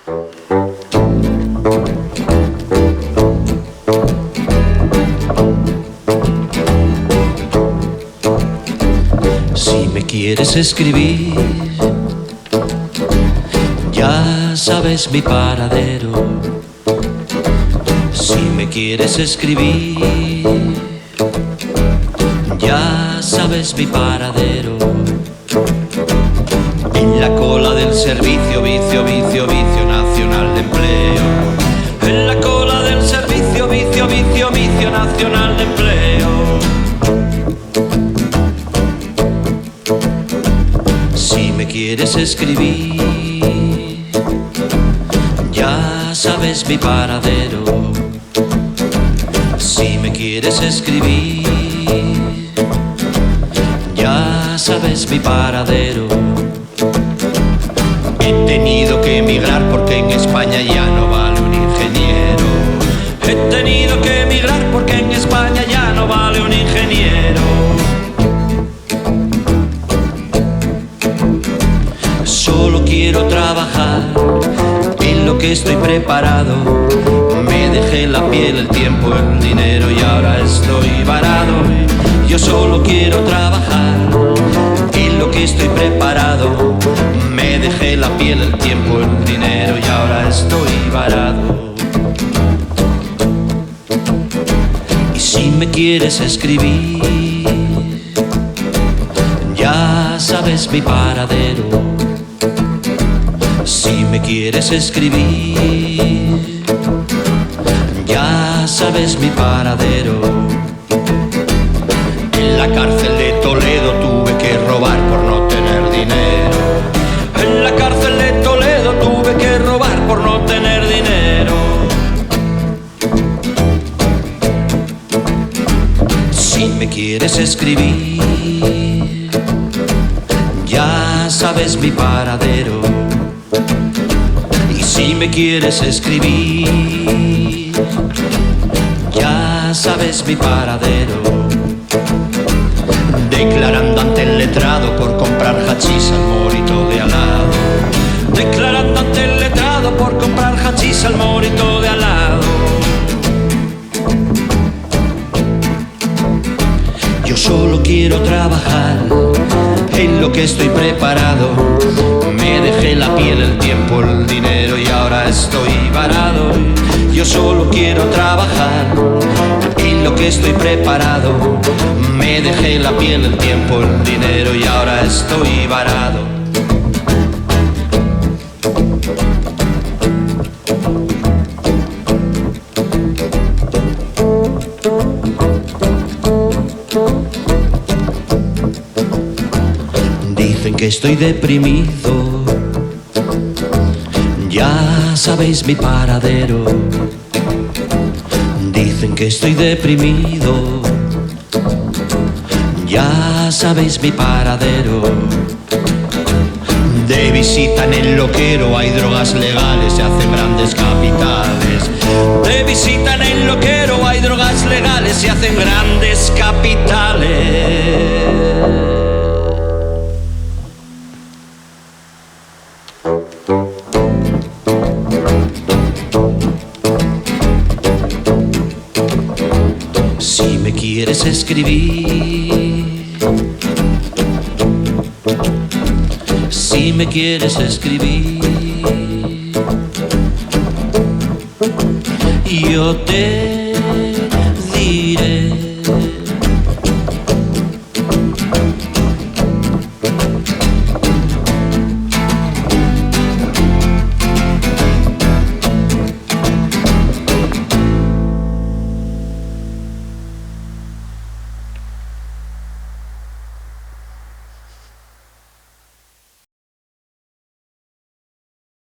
Si me quieres escribir, ya sabes mi paradero. Si me quieres escribir, ya sabes mi paradero. En la cola del servicio, vicio nacional de empleo. En la cola del servicio, vicio nacional de empleo. Si me quieres escribir, ya sabes mi paradero. Si me quieres escribir, ya sabes mi paradero. He tenido que emigrar porque en España ya no vale un ingeniero. He tenido que emigrar porque en España ya no vale un ingeniero. Solo quiero trabajar en lo que estoy preparado. Me dejé la piel, el tiempo, el dinero y ahora estoy varado. Yo solo quiero trabajar en lo que estoy preparado. Me dejé la piel, el tiempo, el dinero y ahora estoy varado. Y si me quieres escribir, ya sabes mi paradero. Si me quieres escribir, ya sabes mi paradero. En la cárcel de Toledo tuve que robar por no tener dinero. En la cárcel de Toledo tuve que robar por no tener dinero. Si me quieres escribir, ya sabes mi paradero. Y si me quieres escribir, ya sabes mi paradero. Declarando ante el letrado por comprar hachís al morito de al lado. Declarando ante el letrado por comprar hachís al morito de al lado. Yo solo quiero trabajar en lo que estoy preparado. Me dejé la piel, el tiempo, el dinero y ahora estoy varado. Yo solo quiero trabajar en lo que estoy preparado. Me dejé la piel, el tiempo, el dinero y ahora estoy varado. Dicen que estoy deprimido, ya sabéis mi paradero. Dicen que estoy deprimido, ya sabéis mi paradero. De visita en el loquero hay drogas legales, se hacen grandes capitales. De visita en el loquero hay drogas legales, se hacen grandes capitales. Si me quieres escribir, si me quieres escribir, yo te